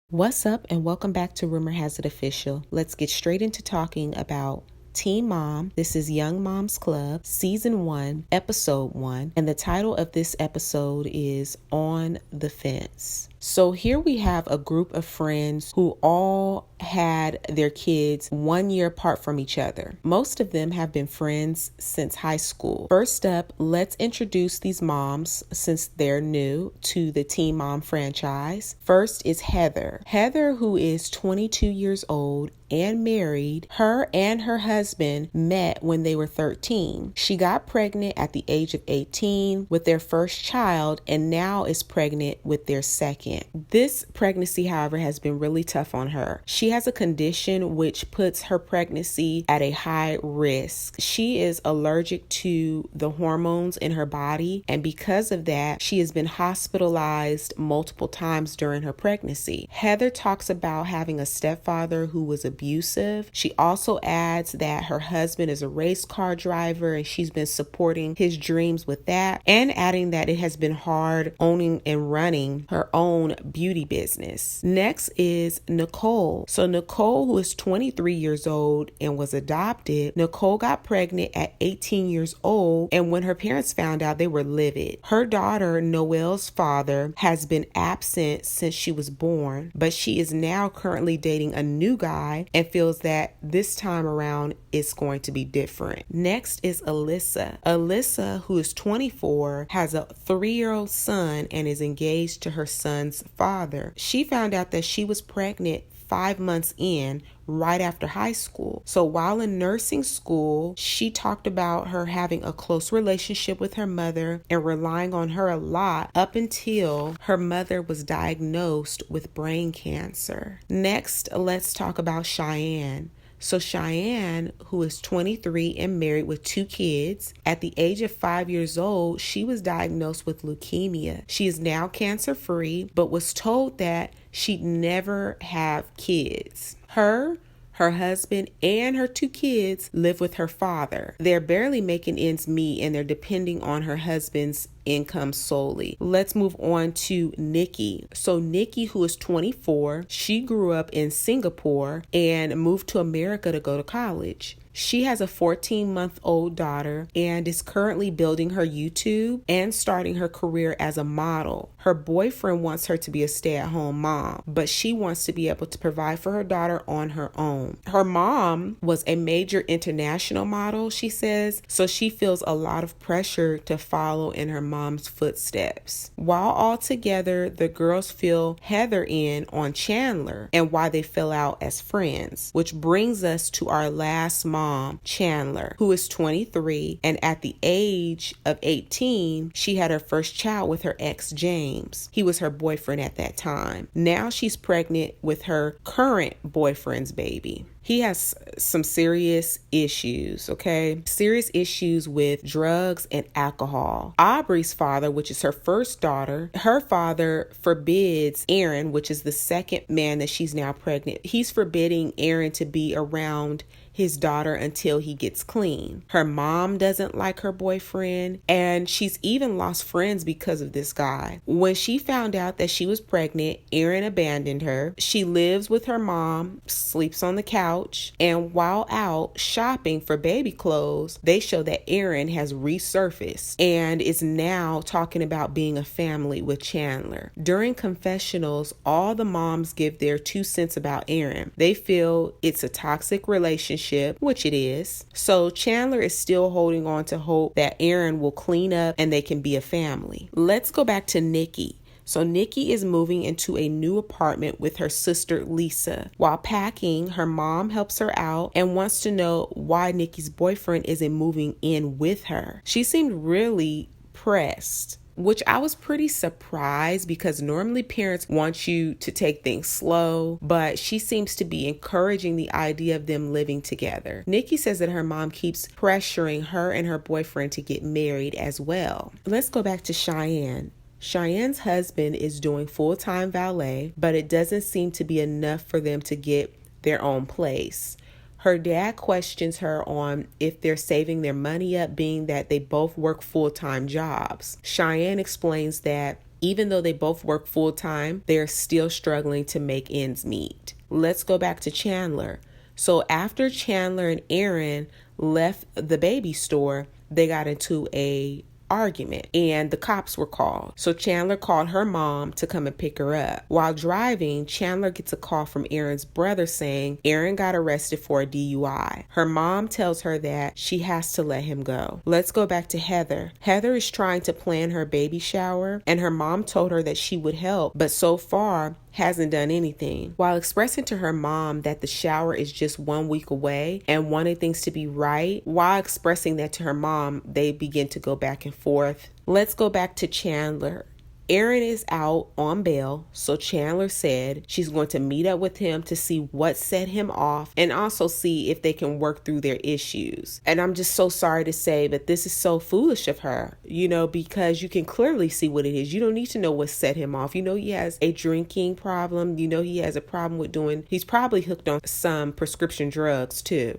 What's up, and welcome back to Rumor Has It Official. Let's get straight into talking about Teen Mom. This is Young Moms Club, Season 1, Episode 1, and the title of this episode is On the Fence. So here we have a group of friends who all had their kids 1 year apart from each other. Most of them have been friends since high school. First up, let's introduce these moms since they're new to the Teen Mom franchise. First is Heather. Heather, who is 22 years old and married. Her and her husband met when they were 13. She got pregnant at the age of 18 with their first child and now is pregnant with their second. This pregnancy, however, has been really tough on her. She has a condition which puts her pregnancy at a high risk. She is allergic to the hormones in her body, and because of that, she has been hospitalized multiple times during her pregnancy. Heather talks about having a stepfather who was abusive. She also adds that her husband is a race car driver and she's been supporting his dreams with that, and adding that it has been hard owning and running her own beauty business. Next is Nicole. So Nicole, who is 23 years old and was adopted, Nicole got pregnant at 18 years old, and when her parents found out, they were livid. Her daughter, Noelle's father, has been absent since she was born, but she is now currently dating a new guy and feels that this time around it's going to be different. Next is Alyssa. Alyssa, who is 24, has a 3-year-old son and is engaged to her son's father. She found out that she was pregnant 5 months in, right after high school. So while in nursing school, she talked about her having a close relationship with her mother and relying on her a lot up until her mother was diagnosed with brain cancer. Next, let's talk about Cheyenne. So Cheyenne, who is 23 and married with 2 kids, at the age of 5 years old, she was diagnosed with leukemia. She is now cancer-free, but was told that she'd never have kids. Her husband, and her 2 kids live with her father. They're barely making ends meet and they're depending on her husband's income solely. Let's move on to Nikki. So Nikki, who is 24, she grew up in Singapore and moved to America to go to college. She has a 14-month-old daughter and is currently building her YouTube and starting her career as a model. Her boyfriend wants her to be a stay-at-home mom, but she wants to be able to provide for her daughter on her own. Her mom was a major international model, she says, so she feels a lot of pressure to follow in her mom's footsteps. While all together, the girls fill Heather in on Chandlar and why they fell out as friends, which brings us to our last mom, Chandlar, who is 23, and at the age of 18, she had her first child with her ex, James. He was her boyfriend at that time. Now she's pregnant with her current boyfriend's baby. He has some serious issues, okay? Serious issues with drugs and alcohol. Aubrey's father, which is her first daughter, her father forbids Aaron, which is the second man that she's now pregnant. He's forbidding Aaron to be around his daughter until he gets clean. Her mom doesn't like her boyfriend, and she's even lost friends because of this guy. When she found out that she was pregnant, Aaron abandoned her. She lives with her mom, sleeps on the couch, and while out shopping for baby clothes, they show that Aaron has resurfaced and is now talking about being a family with Chandlar. During confessionals, all the moms give their 2 cents about Aaron. They feel it's a toxic relationship, which it is. So Chandlar is still holding on to hope that Aaron will clean up and they can be a family. Let's go back to Nikki. So Nikki is moving into a new apartment with her sister Lisa. While packing, her mom helps her out and wants to know why Nikki's boyfriend isn't moving in with her. She seemed really pressed, which I was pretty surprised because normally parents want you to take things slow, but she seems to be encouraging the idea of them living together. Nikki says that her mom keeps pressuring her and her boyfriend to get married as well. Let's go back to Cheyenne. Cheyenne's husband is doing full-time valet, but it doesn't seem to be enough for them to get their own place. Her dad questions her on if they're saving their money up, being that they both work full-time jobs. Cheyenne explains that Even though they both work full time, they're still struggling to make ends meet. Let's go back to Chandler. So after Chandler and Aaron left the baby store, they got into a argument and the cops were called. So Chandler called her mom to come and pick her up. While driving, Chandler gets a call from Aaron's brother saying Aaron got arrested for a DUI. Her mom tells her that she has to let him go. Let's go back to Heather. Heather is trying to plan her baby shower, and her mom told her that she would help, but so far hasn't done anything. While expressing to her mom that the shower is just 1 week away and wanting things to be right, while expressing that to her mom, they begin to go back and forth. Let's go back to Chandler. Aaron is out on bail, so Chandler said she's going to meet up with him to see what set him off and also see if they can work through their issues. And I'm just so sorry to say, but this is so foolish of her, because you can clearly see what it is. You don't need to know what set him off. He has a drinking problem. He has a problem with he's probably hooked on some prescription drugs too,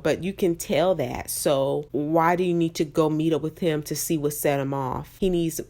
but you can tell that. So why do you need to go meet up with him to see what set him off? He needs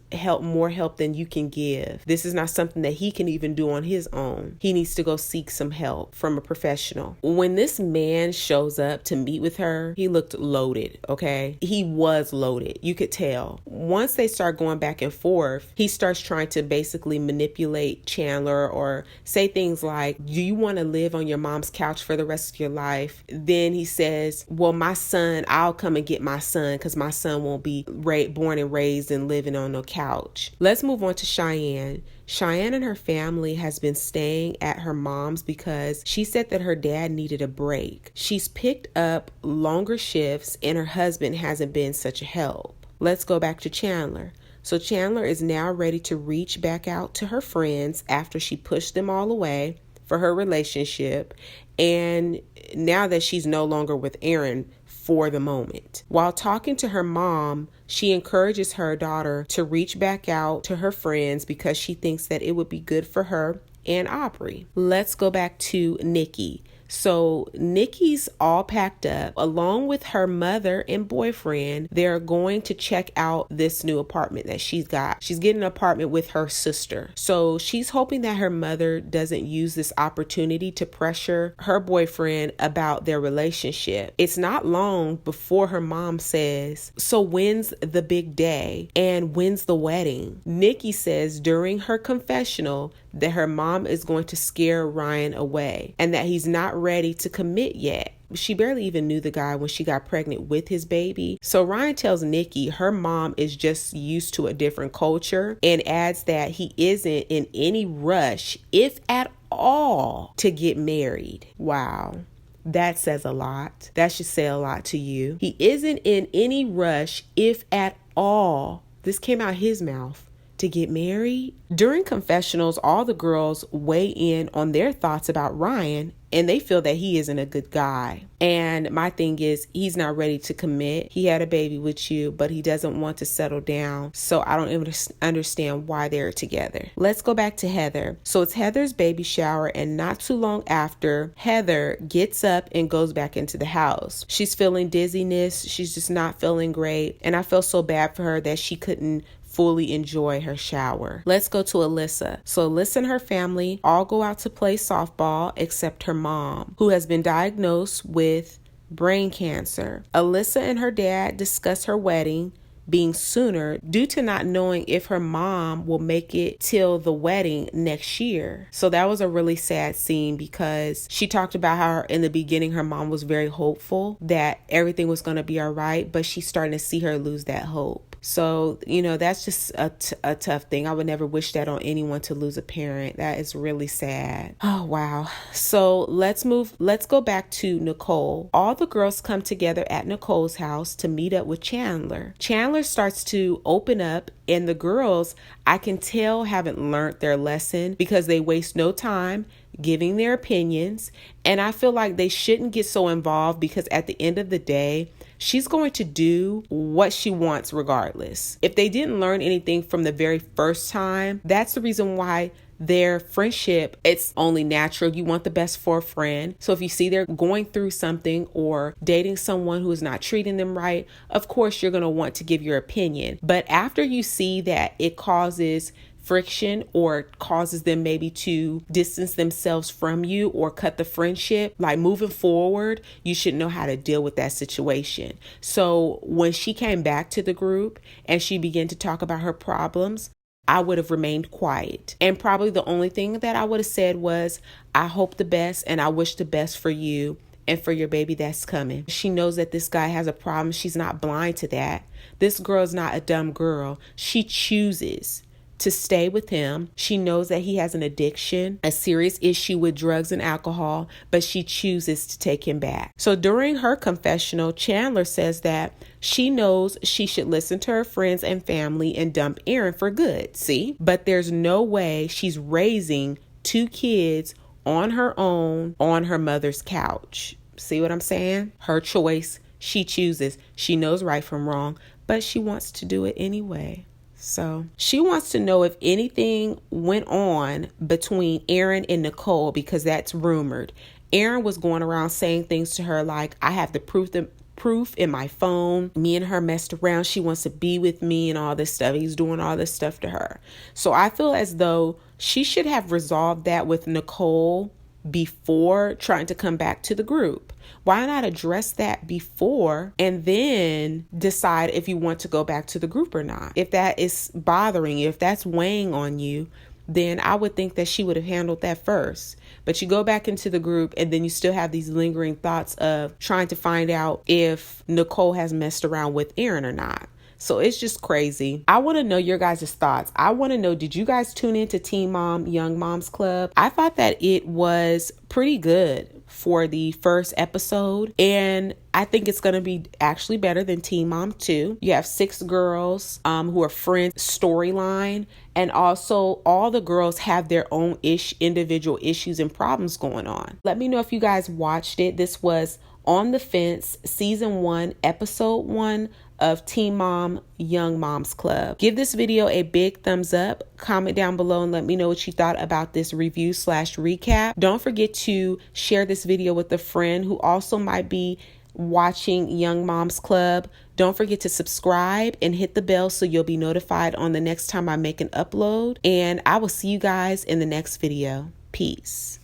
more help than you can give. This is not something that he can even do on his own. He needs to go seek some help from a professional. When this man shows up to meet with her, he looked loaded, okay? He was loaded. You could tell. Once they start going back and forth, he starts trying to basically manipulate Chandler or say things like, do you want to live on your mom's couch for the rest of your life? Then he says, well, my son, I'll come and get my son because my son won't be born and raised and living on no couch. Let's move on to Cheyenne. Cheyenne and her family has been staying at her mom's because she said that her dad needed a break. She's picked up longer shifts and her husband hasn't been such a help. Let's go back to Chandler. So Chandler is now ready to reach back out to her friends after she pushed them all away for her relationship, and now that she's no longer with Aaron for the moment. While talking to her mom, she encourages her daughter to reach back out to her friends because she thinks that it would be good for her and Aubrey. Let's go back to Nikki. So Nikki's all packed up. Along with her mother and boyfriend, they're going to check out this new apartment that she's got. She's getting an apartment with her sister. So she's hoping that her mother doesn't use this opportunity to pressure her boyfriend about their relationship. It's not long before her mom says, so when's the big day and when's the wedding? Nikki says during her confessional that her mom is going to scare Ryan away and that he's not ready to commit yet. She barely even knew the guy when she got pregnant with his baby. So Ryan tells Nikki her mom is just used to a different culture and adds that he isn't in any rush, if at all, to get married. Wow. That says a lot. That should say a lot to you. He isn't in any rush, if at all. This came out his mouth. To get married? During confessionals, all the girls weigh in on their thoughts about Ryan, and they feel that he isn't a good guy. And my thing is, he's not ready to commit. He had a baby with you, but he doesn't want to settle down. So I don't even understand why they're together. Let's go back to Heather. So it's Heather's baby shower, and not too long after, Heather gets up and goes back into the house. She's feeling dizziness. She's just not feeling great. And I feel so bad for her that she couldn't fully enjoy her shower. Let's go to Alyssa. So Alyssa and her family all go out to play softball except her mom, who has been diagnosed with brain cancer. Alyssa and her dad discuss her wedding being sooner due to not knowing if her mom will make it till the wedding next year. So that was a really sad scene because she talked about how in the beginning her mom was very hopeful that everything was going to be all right, but she's starting to see her lose that hope. So, that's just a tough thing. I would never wish that on anyone, to lose a parent. That is really sad. Oh, wow. So let's go back to Nicole. All the girls come together at Nicole's house to meet up with Chandler. Chandler starts to open up, and the girls, I can tell, haven't learned their lesson because they waste no time giving their opinions. And I feel like they shouldn't get so involved because at the end of the day, she's going to do what she wants regardless. If they didn't learn anything from the very first time, that's the reason why their friendship, it's only natural. You want the best for a friend. So if you see they're going through something or dating someone who is not treating them right, of course you're going to want to give your opinion. But after you see that it causes friction or causes them maybe to distance themselves from you or cut the friendship, like moving forward, you should know how to deal with that situation. So when she came back to the group and she began to talk about her problems, I would have remained quiet. And probably the only thing that I would have said was, I hope the best and I wish the best for you and for your baby that's coming. She knows that this guy has a problem. She's not blind to that. This girl is not a dumb girl. She chooses to stay with him. She knows that he has an addiction, a serious issue with drugs and alcohol, but she chooses to take him back. So during her confessional, Chandlar says that she knows she should listen to her friends and family and dump Aaron for good. See? But there's no way she's raising 2 kids on her own on her mother's couch. See what I'm saying? Her choice. She chooses. She knows right from wrong, but she wants to do it anyway. So she wants to know if anything went on between Aaron and Nicole, because that's rumored. Aaron was going around saying things to her like, I have the proof in my phone. Me and her messed around. She wants to be with me and all this stuff. He's doing all this stuff to her. So I feel as though she should have resolved that with Nicole before trying to come back to the group. Why not address that before and then decide if you want to go back to the group or not? If that is bothering you, if that's weighing on you, then I would think that she would have handled that first. But you go back into the group and then you still have these lingering thoughts of trying to find out if Nicole has messed around with Aaron or not. So it's just crazy. I want to know your guys' thoughts. I want to know, did you guys tune into Teen Mom, Young Moms Club? I thought that it was pretty good for the first episode, and I think it's going to be actually better than Teen Mom 2. You have 6 girls who are friends storyline, and also all the girls have their own individual issues and problems going on. Let me know if you guys watched it. This was On the Fence, Season 1, Episode 1 of Teen Mom, Young Moms Club. Give this video a big thumbs up. Comment down below and let me know what you thought about this review/recap. Don't forget to share this video with a friend who also might be watching Young Moms Club. Don't forget to subscribe and hit the bell so you'll be notified on the next time I make an upload. And I will see you guys in the next video. Peace.